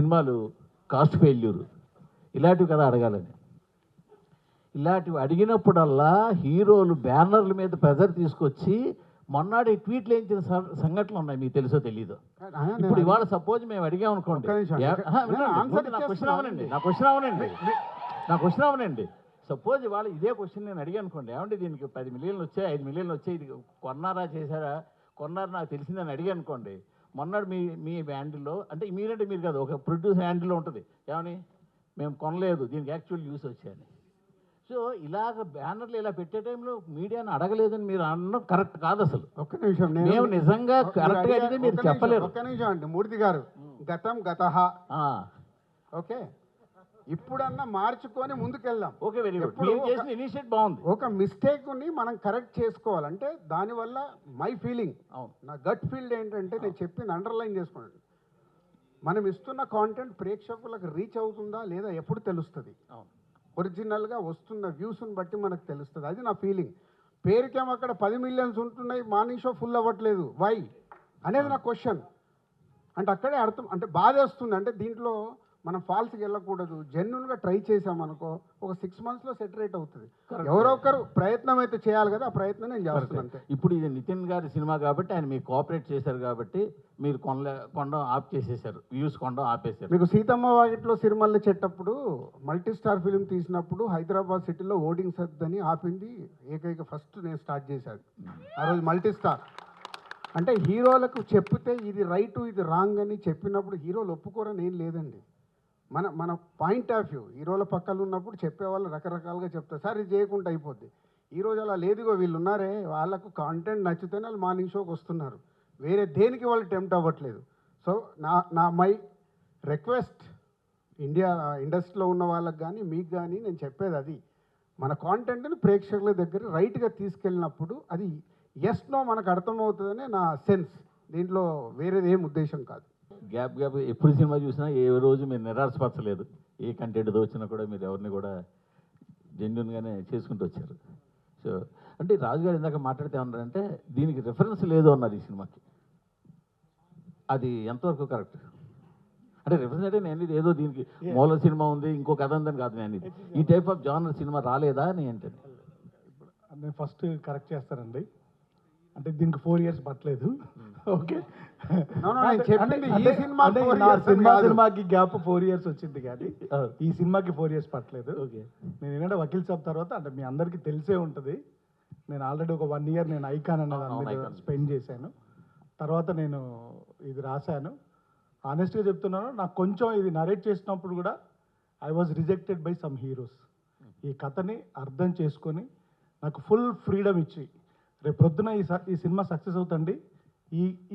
సినిమాలు cost failure ఇలాంటివి కదా అడగాలని. ఇలాంటివి అడిగినప్పుడల్లా హీరోలు బ్యానర్ల మీద ప్రెజర్ తీసుకొచ్చి మొన్నటి ట్వీట్లు వేయించిన సంఘటనలు ఉన్నాయి, మీకు తెలుసో తెలీదు. ఇప్పుడు ఇవాళ సపోజ్ మేము అడిగాం అనుకోండి, నా క్వశ్చన్ అవనండి. సపోజ్ ఇవాళ ఇదే క్వశ్చన్ నేను అడిగాను అనుకోండి, ఏమంటే దీనికి 10 మిలియన్లు వచ్చాయి, 5 మిలియన్లు వచ్చాయి, ఇది కొన్నారా చేశారా, కొన్నారు నాకు తెలిసిందని అడిగాను అనుకోండి, మొన్నటి మీ హ్యాండిల్లో అంటే ఇమీడియట్ మీరు కాదు, ఒక ప్రొడ్యూసర్ హ్యాండిల్లో ఉంటుంది, ఏమని మేము కొనలేదు, దీనికి యాక్చువల్ యూస్ వచ్చాయని. సో ఇలాగ బ్యానర్లు ఇలా పెట్టే టైంలో మీడియాను అడగలేదని మీరు అనడం కరెక్ట్ కాదు అసలు. ఒక్క నిమిషం, మేము నిజంగా కరెక్ట్గా అడిగితే మీరు చెప్పలేరు. ఒక్క నిమిషం అండి మూర్తి గారు, గతం గతహ, ఓకే, ఇప్పుడన్నా మార్చుకొని ముందుకెళ్దాం. Okay, very good. మీరు చేసిన ఇనిషియేట్ బాగుంది. ఒక మిస్టేక్ని మనం కరెక్ట్ చేసుకోవాలంటే దానివల్ల మై ఫీలింగ్, నా గట్ ఫీల్డ్ ఏంటంటే నేను చెప్పింది అండర్లైన్ చేసుకోండి, మనం ఇస్తున్న కాంటెంట్ ప్రేక్షకులకు రీచ్ అవుతుందా లేదా ఎప్పుడు తెలుస్తుంది. ఒరిజినల్గా వస్తున్న వ్యూస్ని బట్టి మనకు తెలుస్తుంది, అది నా ఫీలింగ్. పేరుకేమో అక్కడ 10 మిలియన్స్ ఉంటున్నాయి, మార్నింగ్ షో ఫుల్ అవ్వట్లేదు, వై అనేది నా క్వశ్చన్. అంటే అక్కడే అర్థం, అంటే బాధ వస్తుంది. అంటే దీంట్లో మనం ఫాల్స్కి వెళ్ళకూడదు, జెన్యున్గా ట్రై చేసామనుకో ఒక 6 monthsలో సెటరేట్ అవుతుంది. ఎవరో ఒకరు ప్రయత్నం అయితే చేయాలి కదా, ఆ ప్రయత్నం నేను చేస్తున్నాను అంతే. ఇప్పుడు ఇది నితిన్ గారి సినిమా కాబట్టి ఆయన మీకు కోఆపరేట్ చేశారు కాబట్టి మీరు కొనడం ఆఫ్ చేసేసారు, వ్యూస్ కొనడం ఆపేశారు. మీకు Seethamma Vakitlo Sirimalle చెట్టప్పుడు multi star film తీసినప్పుడు హైదరాబాద్ సిటీలో ఓటింగ్ సర్దని ఆపింది ఏకైక ఫస్ట్ నేను స్టార్ట్ చేశాను ఆ రోజు. మల్టీ స్టార్ అంటే హీరోలకు చెప్తే ఇది రైట్ ఇది రాంగ్ అని చెప్పినప్పుడు హీరోలు ఒప్పుకోరని ఏం లేదండి. మన పాయింట్ ఆఫ్ వ్యూ, హీరోల పక్కన ఉన్నప్పుడు చెప్పేవాళ్ళు రకరకాలుగా చెప్తారు, సార్ ఇది చేయకుండా అయిపోద్ది. ఈరోజు అలా లేదుగో, వీళ్ళు ఉన్నారే వాళ్ళకు కాంటెంట్ నచ్చితేనే వాళ్ళు మార్నింగ్ షోకి వస్తున్నారు, వేరే దేనికి వాళ్ళు టెంప్ట్ అవ్వట్లేదు. సో మై రిక్వెస్ట్ ఇండస్ట్రీలో ఉన్న వాళ్ళకి కానీ మీకు కానీ నేను చెప్పేది అది, మన కాంటెంట్ని ప్రేక్షకుల దగ్గర రైట్గా తీసుకెళ్ళినప్పుడు అది ఎస్ నో మనకు అర్థమవుతుందనే నా సెన్స్, దీంట్లో వేరేది ఏం ఉద్దేశం కాదు. గ్యాప్ ఎప్పుడు సినిమా చూసినా ఏ రోజు మీరు నిరాశపరచలేదు, ఏ కంటెంట్తో వచ్చినా కూడా మీరు ఎవరిని కూడా జెన్యున్గానే చేసుకుంటూ వచ్చారు. సో అంటే రాజుగారు ఇందాక మాట్లాడితే ఏమన్నారంటే దీనికి రిఫరెన్స్ లేదు అన్నారు ఈ సినిమాకి, అది ఎంతవరకు కరెక్ట్? అంటే రిఫరెన్స్ అంటే నేను ఏదో దీనికి మూల సినిమా ఉంది ఇంకో కథ ఉందని కాదు, నేను ఈ టైప్ ఆఫ్ జానర్ సినిమా రాలేదా అని ఏంటంటే నేను ఫస్ట్ కరెక్ట్ చేస్తానండి. అంటే దీనికి 4 years పట్టలేదు. ఓకే, సినిమాకి గ్యాప్ 4 years వచ్చింది కానీ ఈ సినిమాకి 4 years పట్టలేదు. ఓకే, నేను ఏంటంటే వకీల్ సాబ్ తర్వాత అంటే మీ అందరికీ తెలిసే ఉంటుంది, నేను ఆల్రెడీ ఒక 1 year నేను ఐకాన్ అన్న దాని మీద స్పెండ్ చేశాను. తర్వాత నేను ఇది రాశాను. ఆనెస్ట్గా చెప్తున్నాను, నాకు కొంచెం ఇది నరేట్ చేసినప్పుడు కూడా I was rejected by some heroes. ఈ కథని అర్థం చేసుకొని నాకు ఫుల్ ఫ్రీడమ్ ఇచ్చి రేపు ప్రొద్దున ఈ సినిమా సక్సెస్ అవుతుంది,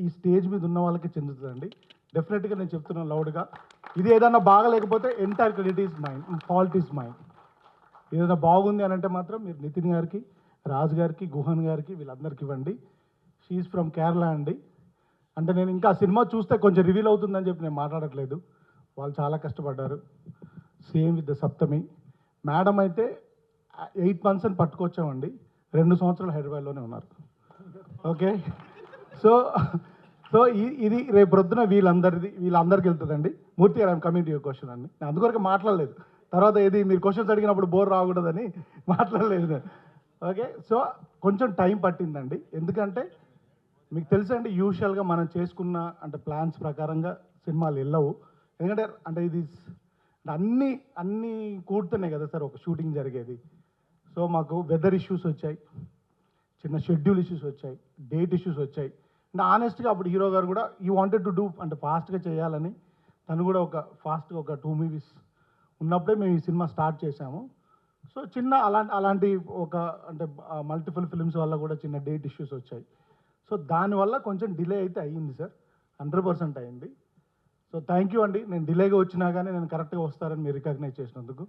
ఈ స్టేజ్ మీద ఉన్న వాళ్ళకి చెందుతుందండి. డెఫినెట్గా నేను చెప్తున్నాను లౌడ్గా, ఇది ఏదైనా బాగలేకపోతే entire credit is mine, fault is mine. ఏదైనా బాగుంది అని అంటే మాత్రం మీరు నితిన్ గారికి, రాజు గారికి, గుహన్ గారికి వీళ్ళందరికీ ఇవ్వండి. షీఈ్ ఫ్రమ్ కేరళ అండి. అంటే నేను ఇంకా సినిమా చూస్తే కొంచెం రివీల్ అవుతుందని చెప్పి నేను మాట్లాడట్లేదు, వాళ్ళు చాలా కష్టపడ్డారు. Same with the Saptami madam అయితే 8 months అని పట్టుకొచ్చామండి, 2 సంవత్సరాలు హైదరాబాద్లోనే ఉన్నారు. ఓకే, సో ఇది రేపు ప్రొద్దున వీళ్ళందరికీ వెళ్తుందండి. మూర్తి గారు, I'm coming to your question అండి. నేను అందుకొరకు మాట్లాడలేదు, తర్వాత ఇది మీరు క్వశ్చన్స్ అడిగినప్పుడు బోర్ రాకూడదని మాట్లాడలేదు. ఓకే, సో కొంచెం టైం పట్టిందండి, ఎందుకంటే మీకు తెలుసండి యూజువల్గా మనం చేసుకున్న అంటే ప్లాన్స్ ప్రకారంగా సినిమాలు వెళ్ళవు. ఎందుకంటే అంటే ఇది అన్నీ కూడుతున్నాయి కదా సార్ ఒక షూటింగ్ జరిగేది. సో మాకు వెదర్ ఇష్యూస్ వచ్చాయి, చిన్న షెడ్యూల్ ఇష్యూస్ వచ్చాయి, డేట్ ఇష్యూస్ వచ్చాయి. అంటే ఆనెస్ట్గా అప్పుడు హీరో గారు కూడా ఈ వాంటెడ్ టు డూ అంటే ఫాస్ట్గా చేయాలని, తను కూడా ఫాస్ట్గా ఒక 2 movies ఉన్నప్పుడే మేము ఈ సినిమా స్టార్ట్ చేశాము. సో చిన్న అలాంటి ఒక అంటే మల్టిపుల్ ఫిల్మ్స్ వల్ల కూడా చిన్న డేట్ ఇష్యూస్ వచ్చాయి. సో దానివల్ల కొంచెం డిలే అయితే అయ్యింది సార్, 100% అయ్యింది. సో థ్యాంక్ యూ అండి, నేను డిలేగా వచ్చినా కానీ నేను కరెక్ట్గా వస్తారని మీరు రికగ్నైజ్ చేసినందుకు.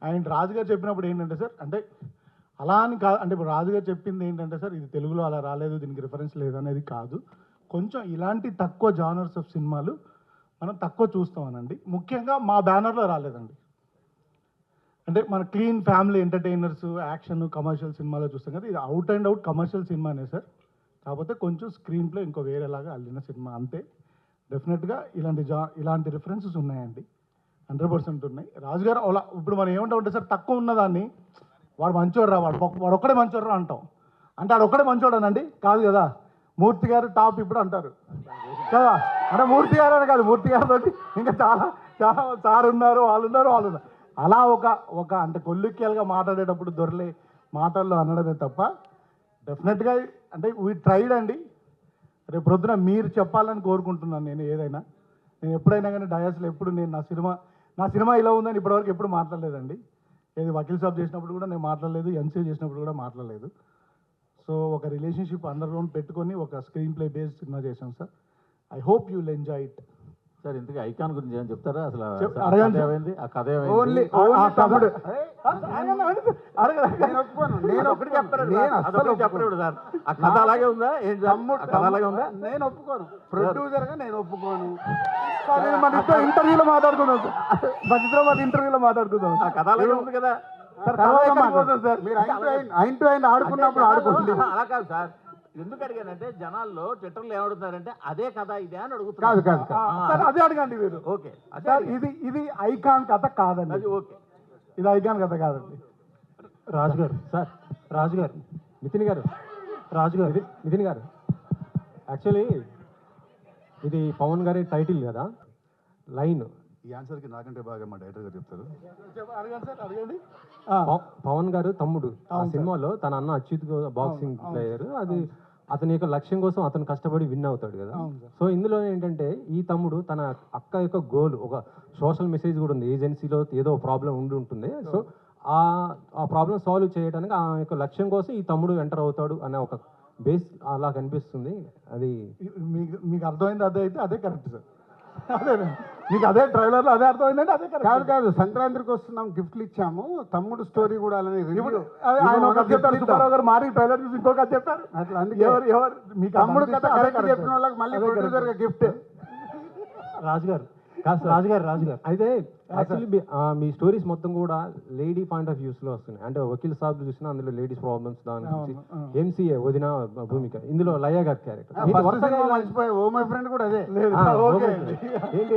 అండ్ రాజుగారు చెప్పినప్పుడు ఏంటంటే సార్, అంటే అలా అని కాదు, అంటే ఇప్పుడు రాజుగారు చెప్పింది ఏంటంటే సార్, ఇది తెలుగులో అలా రాలేదు, దీనికి రిఫరెన్స్ లేదనేది కాదు. కొంచెం ఇలాంటి తక్కువ జానర్స్ ఆఫ్ సినిమాలు మనం తక్కువ చూస్తామనండి. ముఖ్యంగా మా బ్యానర్లో రాలేదండి. అంటే మన clean family entertainers, action, commercial సినిమాలో చూస్తాం కదా, ఇది అవుట్ అండ్ అవుట్ కమర్షియల్ సినిమానే సార్. కాకపోతే కొంచెం స్క్రీన్ ప్లే ఇంకో వేరేలాగా అల్లిన సినిమా అంతే. డెఫినెట్గా ఇలాంటి రిఫరెన్సెస్ ఉన్నాయండి, 100% ఉన్నాయి. రాజు గారు అలా ఇప్పుడు మనం ఏమంటామంటే సార్, తక్కువ ఉన్నదాన్ని వాడు మంచోడు రా, వాడు ఒక్కడే మంచోడు రా అంటాం. అంటే వాడు ఒక్కడే మంచోడనండి కాదు కదా. మూర్తి గారు టాప్ ఇప్పుడు అంటారు కదా, అంటే మూర్తి గారు అని కాదు, మూర్తి గారితో ఇంకా చాలా చాలా సార్ ఉన్నారు, వాళ్ళు ఉన్నారు. అలా ఒక అంటే కొల్లిక్యాలుగా మాట్లాడేటప్పుడు దొరలే మాటల్లో అనడమే తప్ప డెఫినెట్గా అంటే వీ ట్రైడ్ అండి. రేపు ప్రొద్దున మీరు చెప్పాలని కోరుకుంటున్నాను. నేను ఎప్పుడైనా కానీ డయాస్లో ఎప్పుడు నేను నా సినిమా ఇలా ఉందని ఇప్పటివరకు ఎప్పుడు మాట్లాడలేదండి. ఏది వకీల్ సాబ్ చేసినప్పుడు కూడా నేను మాట్లాడలేదు, ఎంసీ చేసినప్పుడు కూడా మాట్లాడలేదు. సో ఒక రిలేషన్షిప్ అండర్గ్రౌండ్ పెట్టుకొని ఒక స్క్రీన్ ప్లే బేస్డ్ సినిమా చేశాం sir. I hope you will enjoy it. Sir ఇంతకీ ఐకాన్ గురించి ఏం చెప్తారా? అసలు అడగండి. ఏమైంది ఆ కథ ఏమైంది? ఓన్లీ తమ్ముడు నేను ఒప్పుకోను. నేను ఒకటి చెప్తారు నేను అస్సలు చెప్పలేడు సార్. ఆ కథ అలాగే ఉందా? ఏంటి సార్? ఆ కథ అలాగే ఉందా? నేను ఒప్పుకోను. ప్రొడ్యూసర్గా నేను ఒప్పుకోను. మన ఇద్దరు ఇంటర్వ్యూలో మాట్లాడుకుందాం సార్, మన ఇద్దరు మన ఇంటర్వ్యూలో మాట్లాడుకుందాం. ఆ కథ అలాగే ఉంది కదా సార్, తర్వాత మాట్లాడదాం సార్. మీరు అయిన టు అయిన ఆడుకున్నప్పుడు ఆడుకోండి. అలా కాదు సార్, ఎందుకు అడిగానంటే జనాల్లో ట్విట్టర్లో ఏమడుగుతారంటే అదే కదా ఇదే అని కాదు అడుగుతున్నారు. కాదు సార్ అదే అడగండి మీరు. ఓకే సార్ ఇది ఐకాన్ కథ కాదండి, అది ఓకే. ఇది ఐకాన్ కథ కాదండి. రాజు గారు సార్, రాజు గారు, నితిన్ గారు, రాజు గారు, నితిన్ గారు, యాక్చువల్లీ ఇది పవన్ గారి టైటిల్ కదా, లైన్ ఈ ఆన్సర్కి నాకంటే బాగా మా డైరెక్టర్ గారు చెప్తారు. అడగండి సార్, అడగండి. పవన్ గారు తమ్ముడు ఆ సినిమాలో తన అన్న అచ్యుత్ బాక్సింగ్ ప్లేయర్, అది అతని యొక్క లక్ష్యం కోసం అతను కష్టపడి విన్ అవుతాడు కదా. సో ఇందులో ఏంటంటే ఈ తమ్ముడు తన అక్క యొక్క గోల్, ఒక సోషల్ మెసేజ్ కూడా ఉంది, ఏజెన్సీలో ఏదో ప్రాబ్లం ఉండి ఉంటుంది. సో ఆ ప్రాబ్లం సాల్వ్ చేయడానికి ఆ యొక్క లక్ష్యం కోసం ఈ తమ్ముడు ఎంటర్ అవుతాడు అనే ఒక బేస్ అలా కనిపిస్తుంది. అది మీకు అర్థమైంది, అదే అయితే అదే కరెక్ట్ సార్. అదే మీకు అదే ట్రైలర్లో అదే అర్థమైందంటే అదే కరెక్ట్. కాదు కాదు, సంక్రాంతికి వస్తున్నాం, గిఫ్ట్లు ఇచ్చాము, తమ్ముడు స్టోరీ కూడా అలానే ఇప్పుడు ఆయన ఒక కథ చెప్పారు, సుబ్బారావు గారు మారి ట్రైలర్ చూసి ఇంకో కథ చెప్పారు. అట్లా అందుకే ఎవరు మీకు తమ్ముడు కథ అదే కరెక్ట్ correct. చెప్పిన వాళ్ళకి మళ్ళీ ప్రొడ్యూసర్గా గిఫ్ట్. రాజు గారు కాదు, రాజు గారు అయితే యాక్చువల్లీ మీ స్టోరీస్ మొత్తం కూడా లేడీ పాయింట్ ఆఫ్ వ్యూస్ లో వస్తున్నాయి. అంటే వకీల్ సాబ్ చూసినా అందులో లేడీస్ ప్రాబ్లమ్స్, దాని గురించి ఎంసీఏ వదిన భూమిక, ఇందులో లయ గారి క్యారెక్టర్. ఓ మై ఫ్రెండ్ కూడా అదే. ఓకే. ఏంటి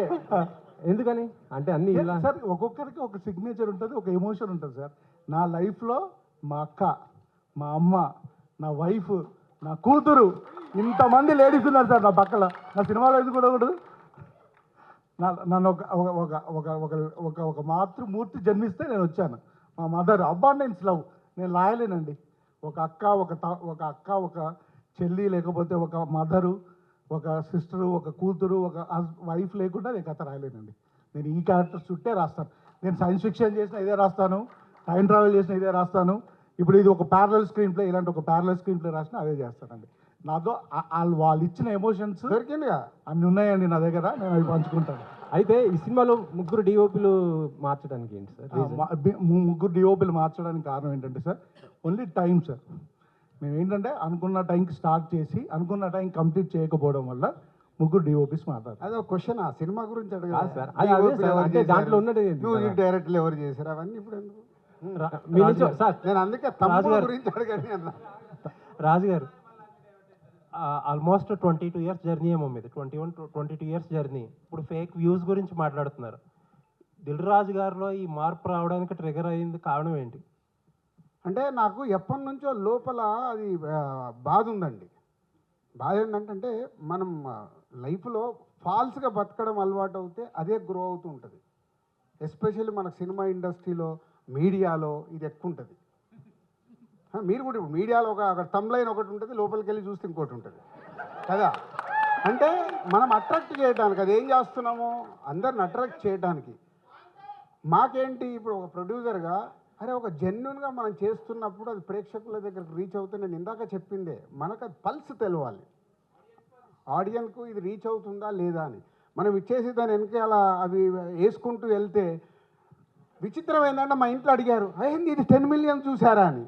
ఎందుకని అంటే అన్ని ఇలా సార్ ఒక్కొక్కరికి ఒక సిగ్నేచర్ ఉంటుంది, ఒక ఎమోషన్ ఉంటుంది సార్. నా లైఫ్లో మా అక్క, మా అమ్మ, నా వైఫ్, నా కూతురు, ఇంతమంది లేడీస్ ఉన్నారు సార్ నా పక్కన. నా సినిమాలో ఎందుకు కూడా నన్ను ఒక మాతృమూర్తి జన్మిస్తే నేను వచ్చాను. మా మదర్ అబాండెన్స్ లవ్ నేను లాయలేనండి. ఒక అక్క ఒక చెల్లి, లేకపోతే ఒక మదరు, ఒక సిస్టరు, ఒక కూతురు, ఒక వైఫ్ లేకుండా నేను కథ రాయలేనండి. నేను ఈ క్యారెక్టర్స్ చుట్టే రాస్తాను. నేను సైన్స్ ఫిక్షన్ చేసిన ఇదే రాస్తాను, టైం ట్రావెల్ చేసిన ఇదే రాస్తాను. ఇప్పుడు ఇది ఒక ప్యారలల్ స్క్రీన్ ప్లే, ఇలాంటి ఒక ప్యారలల్ స్క్రీన్ ప్లే రాసిన అదే చేస్తానండి. నాతో వాళ్ళు ఇచ్చిన ఎమోషన్స్ దొరికిందిగా అన్ని ఉన్నాయండి నా దగ్గర, నేను అవి పంచుకుంటాను. అయితే ఈ సినిమాలో ముగ్గురు డిఓపిలు మార్చడానికి ఏంటి సార్ reason? ముగ్గురు డిఓపీలు మార్చడానికి కారణం ఏంటంటే సార్, ఓన్లీ టైం సార్. మేము ఏంటంటే అనుకున్న టైంకి స్టార్ట్ చేసి అనుకున్న టైం కంప్లీట్ చేయకపోవడం వల్ల ముగ్గురు డిఓపీస్ మాట్లాడారు. అదే క్వశ్చన్, ఆ సినిమా గురించి కాదు అడగాలి సార్, అదే సార్, అంటే దాంట్లో ఉన్నది డైరెక్టర్లు ఎవరు చేశారు అవన్నీ ఇప్పుడు ఎందుకు? మీ నుంచి సార్, నేను అందుకే తమ్ముడు గురించి అడగండి అన్న. రాజు గారు ఆల్మోస్ట్ 22 ఇయర్స్ జర్నీ ఏమో మీద 22 ఇయర్స్ జర్నీ. ఇప్పుడు ఫేక్ వ్యూస్ గురించి మాట్లాడుతున్నారు. దిల్ రాజు గారిలో ఈ మార్పు రావడానికి ట్రిగర్ అయింది కారణం ఏంటి? అంటే నాకు ఎప్పటి నుంచో లోపల అది బాధ ఉందండి. బాధ ఏంటంటే మనం లైఫ్లో ఫాల్స్గా బతకడం అలవాటు అవుతే అదే గ్రో అవుతూ ఉంటుంది. ఎస్పెషల్లీ మన సినిమా ఇండస్ట్రీలో, మీడియాలో ఇది ఎక్కువ ఉంటుంది. మీరు కూడా ఇప్పుడు మీడియాలో ఒక తమ్లైన్ ఒకటి ఉంటుంది, లోపలికి వెళ్ళి చూస్తే ఇంకోటి ఉంటుంది కదా. అంటే మనం అట్రాక్ట్ చేయడానికి, అది ఏం చేస్తున్నామో అందరిని అట్రాక్ట్ చేయడానికి. మాకేంటి ఇప్పుడు ఒక ప్రొడ్యూసర్గా, అరే ఒక జెన్యున్గా మనం చేస్తున్నప్పుడు అది ప్రేక్షకుల దగ్గరికి రీచ్ అవుతే, నేను ఇందాక చెప్పిందే, మనకు అది పల్స్ తెలవాలి, ఆడియన్స్కు ఇది రీచ్ అవుతుందా లేదా అని. మనం ఇచ్చేసి దాని వెనకాల అవి వేసుకుంటూ వెళ్తే, విచిత్రం ఏంటంటే మా ఇంట్లో అడిగారు, అయ్యింది ఇది 10 మిలియన్ చూసారా అని.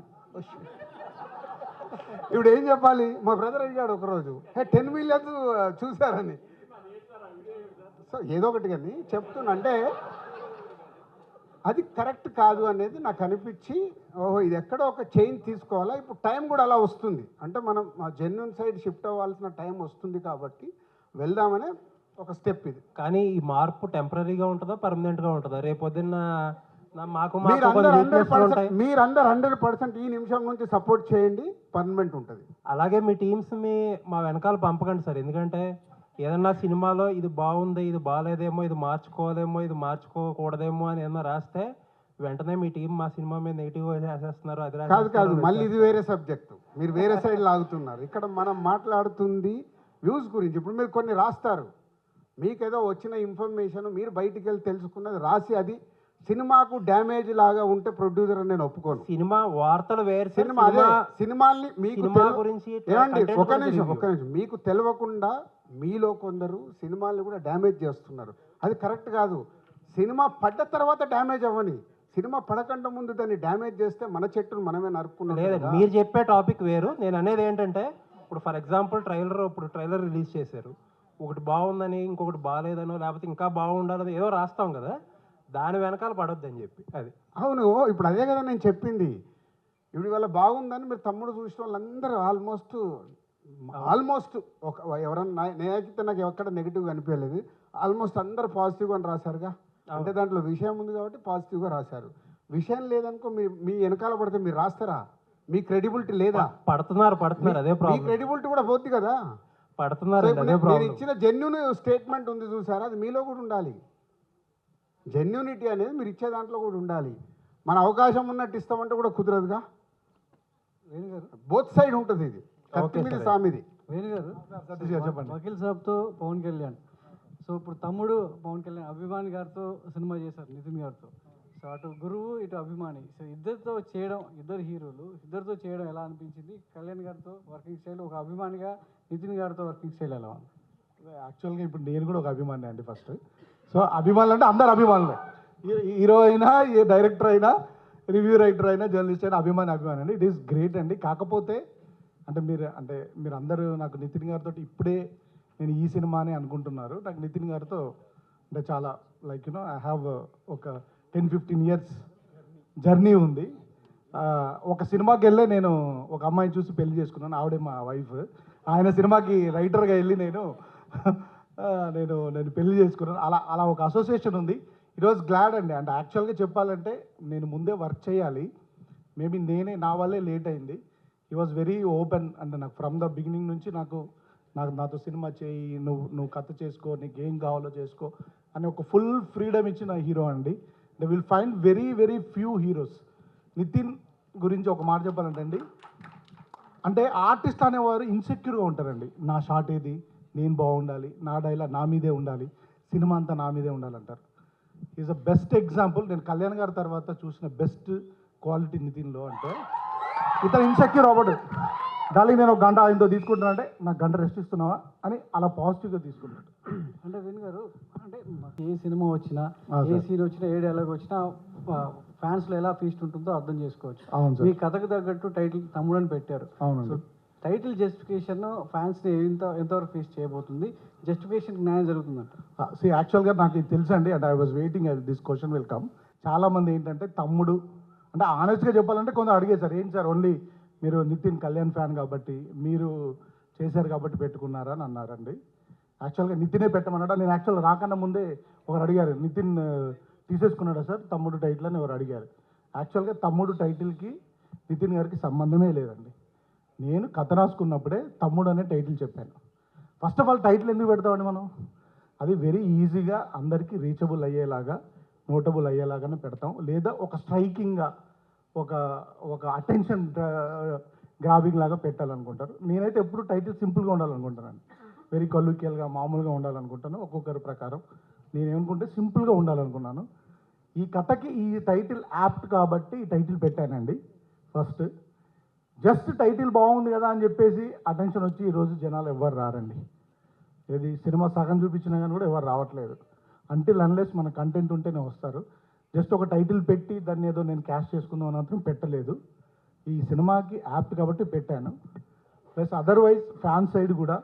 ఇప్పుడు ఏం చెప్పాలి? మా బ్రదర్ అడిగాడు ఒకరోజు, 10 మిలియన్స్ చూసారని. సో ఏదో ఒకటి కానీ చెప్తున్నా, అంటే అది కరెక్ట్ కాదు అనేది నాకు అనిపించి, ఓహో ఇది ఎక్కడో ఒక చేంజ్ తీసుకోవాలా. ఇప్పుడు టైం కూడా అలా వస్తుంది, అంటే మనం జెన్యున్ సైడ్ షిఫ్ట్ అవ్వాల్సిన టైం వస్తుంది కాబట్టి వెళ్దామనే ఒక స్టెప్ ఇది. కానీ ఈ మార్పు టెంపరీగా ఉంటుందా పర్మనెంట్గా ఉంటుందా? రేపు పొద్దున్న మాకు మీరందరూ 100% ఈ నిమిషం నుంచి సపోర్ట్ చేయండి, పర్మనెంట్ ఉంటుంది. అలాగే మీ టీమ్స్ మా వెనకాల పంపకండి సార్. ఎందుకంటే ఏదన్నా సినిమాలో ఇది బాగుంది, ఇది బాగాలేదేమో, ఇది మార్చుకోలేమో, ఇది మార్చుకోకూడదేమో అని ఏమన్నా రాస్తే వెంటనే మీ టీం మా సినిమా మీద నెగిటివ్గా చేసేస్తున్నారు. అది కాదు, మళ్ళీ ఇది వేరే సబ్జెక్టు, మీరు వేరే సైడ్ లాగుతున్నారు. ఇక్కడ మనం మాట్లాడుతుంది వ్యూస్ గురించి. ఇప్పుడు మీరు కొన్ని రాస్తారు, మీకేదో వచ్చిన ఇన్ఫర్మేషన్ మీరు బయటికి వెళ్ళి తెలుసుకున్నది రాసి అది సినిమాకు డ్యామేజ్ లాగా ఉంటే ప్రొడ్యూసర్ అని నేను ఒప్పుకోను. సినిమా వార్తలు వేరు, సినిమాల్ని మీకు గురించి ఏమండి ఒక నిమిషం మీకు తెలియకుండా మీలో కొందరు సినిమాల్ని కూడా డ్యామేజ్ చేస్తున్నారు. అది కరెక్ట్ కాదు. సినిమా పడ్డ తర్వాత డ్యామేజ్ అవ్వని, సినిమా పడకుండా ముందు దాన్ని డ్యామేజ్ చేస్తే మన చెట్టును మనమే నరుక్కున్నాం. లేదండి, మీరు చెప్పే టాపిక్ వేరు. నేను అనేది ఏంటంటే ఇప్పుడు ఫర్ ఎగ్జాంపుల్ ట్రైలర్ రిలీజ్ చేశారు, ఒకటి బాగుందని ఇంకొకటి బాగాలేదనో లేకపోతే ఇంకా బాగుండాలని ఏదో రాస్తాం కదా, దాని వెనకాల పడొద్దని చెప్పి. అది అవును, ఇప్పుడు అదే కదా నేను చెప్పింది. ఇప్పుడు ఇవాళ బాగుందని మీరు తమ్ముడు చూసిన వాళ్ళందరూ ఆల్మోస్ట్ ఒక ఎవరన్నా నేనైతే నాకు ఎక్కడ నెగిటివ్గా అనిపించలేదు. ఆల్మోస్ట్ అందరు పాజిటివ్గా అని రాశారుగా. అంటే దాంట్లో విషయం ఉంది కాబట్టి పాజిటివ్గా రాశారు. విషయం లేదనుకో మీ వెనకాల పడితే మీరు రాస్తారా? మీ క్రెడిబిలిటీ లేదా? పడుతున్నారు అదే ప్రాబ్లం. మీ క్రెడిబిలిటీ కూడా పోద్ది కదా. పడుతున్నారు మీరు ఇచ్చిన జెన్యూన్ స్టేట్మెంట్ ఉంది చూసారా, అది మీలో కూడా ఉండాలి. జెన్యూనిటీ అనేది మీరు ఇచ్చే దాంట్లో కూడా ఉండాలి. మన అవకాశం ఉన్నట్టు ఇస్తామంటే కూడా కుదరదుగా. బోత్ సైడ్ ఉంటుంది ఇది, కత్తి మీద సామిది. వేణు గారు చెప్పండి. వకీల్ సాబ్తో పవన్ కళ్యాణ్, సో ఇప్పుడు తమ్ముడు పవన్ కళ్యాణ్ అభిమాని గారితో సినిమా చేశారు, నితిన్ గారితో. సో అటు గురువు ఇటు అభిమాని, సో ఇద్దరితో చేయడం, ఇద్దరు హీరోలు ఇద్దరితో చేయడం ఎలా అనిపించింది? కళ్యాణ్ గారితో వర్కింగ్ స్టైల్, ఒక అభిమానిగా నితిన్ గారితో వర్కింగ్ స్టైల్ ఎలా ఉంది? యాక్చువల్గా ఇప్పుడు నేను కూడా ఒక అభిమాని అండి ఫస్ట్. సో అభిమానులు అంటే అందరు అభిమానులే, హీరో అయినా, ఏ డైరెక్టర్ అయినా, రివ్యూ రైటర్ అయినా, జర్నలిస్ట్ అయినా అభిమాని అండి. ఇట్ ఈస్ గ్రేట్ అండి. కాకపోతే అంటే మీరు అందరూ నాకు నితిన్ గారితో ఇప్పుడే నేను ఈ సినిమా అని అనుకుంటున్నారు. నాకు నితిన్ గారితో అంటే చాలా లైక్ ఐ హ్యావ్ ఒక 10-15 years జర్నీ ఉంది. ఒక సినిమాకి వెళ్ళే నేను ఒక అమ్మాయిని చూసి పెళ్లి చేసుకున్నాను, ఆవిడే మా వైఫ్. ఆయన సినిమాకి రైటర్గా వెళ్ళి నేను పెళ్లి చేసుకున్నాను. అలా ఒక అసోసియేషన్ ఉంది. ఈరోజు గ్లాడ్ అండి. అంటే యాక్చువల్గా చెప్పాలంటే నేను ముందే వర్క్ చేయాలి, మేబీ నా వల్లే లేట్ అయింది. He was very open. అంటే నాకు ఫ్రమ్ ద బిగినింగ్ నుంచి నాతో సినిమా చేయి, నువ్వు కథ చేసుకో, నీకు ఏం కావాలో చేసుకో అని ఒక ఫుల్ ఫ్రీడమ్ ఇచ్చిన హీరో అండి. They will find very very few heroes. Nithin గురించి ఒక మాట చెప్పాలంటే అండి, అంటే ఆర్టిస్ట్ అనేవారు ఇన్సెక్యూర్గా ఉంటారండి. నా షాట్ ఏది, నేను బాగుండాలి, నా డైలాగ్ నా మీదే ఉండాలి, సినిమా అంతా నా మీదే ఉండాలంటారు. Is a best example. నేను కళ్యాణ్ గారి తర్వాత చూసిన బెస్ట్ క్వాలిటీ నితిన్లో అంటే ఇతను ఇన్సెక్యూర్ అవ్వడు. డార్లింగ్ నేను ఒక గంట ఆయనతో తీసుకుంటున్నా అంటే నాకు గంట రెస్ట్ ఇస్తున్నావా అని అలా పాజిటివ్గా తీసుకుంటాడు. అంటే వేణు గారు, అంటే ఏ సినిమా వచ్చినా, ఏ సీన్ వచ్చినా, ఏ డైలాగ్ వచ్చినా ఫ్యాన్స్లో ఎలా ఫీస్ట్ ఉంటుందో అర్థం చేసుకోవచ్చు. మీ కథకు తగ్గట్టు టైటిల్ తమ్ముడు అని పెట్టారు. అవును. టైటిల్ జస్టిఫికేషన్ ఫ్యాన్స్ని ఎంతవరకు ఫేస్ చేయబోతుంది? జస్టిఫికేషన్ న్యాయం జరుగుతుందంట. యాక్చువల్గా నాకు ఇది తెలుసండి. And I was waiting this question will come. చాలామంది ఏంటంటే తమ్ముడు అంటే ఆనెస్ట్గా చెప్పాలంటే కొందరు అడిగేశారు, ఏంటి సార్ ఓన్లీ మీరు నితిన్ కళ్యాణ్ ఫ్యాన్ కాబట్టి మీరు చేశారు కాబట్టి పెట్టుకున్నారా అని అన్నారండి. యాక్చువల్గా నితినే పెట్టమన్నాడా? నేను యాక్చువల్గా రాకన్నా ముందే ఒకరు అడిగారు, నితిన్ తీసేసుకున్నాడా సార్ తమ్ముడు టైటిల్ అని ఎవరు అడిగారు. యాక్చువల్గా తమ్ముడు టైటిల్కి నితిన్ గారికి సంబంధమే లేదండి. నేను కథ రాసుకున్నప్పుడే తమ్ముడు అనే టైటిల్ చెప్పాను. ఫస్ట్ ఆఫ్ ఆల్ టైటిల్ ఎందుకు పెడతామండి మనం? అది వెరీ ఈజీగా అందరికీ రీచబుల్ అయ్యేలాగా, నోటబుల్ అయ్యేలాగానే పెడతాం. లేదా ఒక స్ట్రైకింగ్గా ఒక అటెన్షన్ గ్రాబింగ్ లాగా పెట్టాలనుకుంటారు. నేనైతే ఎప్పుడు టైటిల్ సింపుల్గా ఉండాలనుకుంటానండి. వెరీ కల్లుకియల్గా మామూలుగా ఉండాలనుకుంటాను. ఒక్కొక్కరి ప్రకారం నేనేమనుకుంటే సింపుల్గా ఉండాలనుకున్నాను. ఈ కథకి ఈ టైటిల్ యాప్ట్ కాబట్టి ఈ టైటిల్ పెట్టానండి. ఫస్ట్ జస్ట్ టైటిల్ బాగుంది కదా అని చెప్పేసి అటెన్షన్ వచ్చి ఈరోజు జనాలు ఎవరు రారండి. ఏది సినిమా సగం చూపించినా కానీ కూడా ఎవరు రావట్లేదు. అంటిల్ అన్లెస్ మన కంటెంట్ ఉంటేనే వస్తారు. జస్ట్ ఒక టైటిల్ పెట్టి దాన్ని ఏదో నేను క్యాష్ చేసుకుందాం అని మాత్రం పెట్టలేదు. ఈ సినిమాకి యాప్ట్ కాబట్టి పెట్టాను. ప్లస్ అదర్వైజ్ ఫ్యాన్ సైడ్ కూడా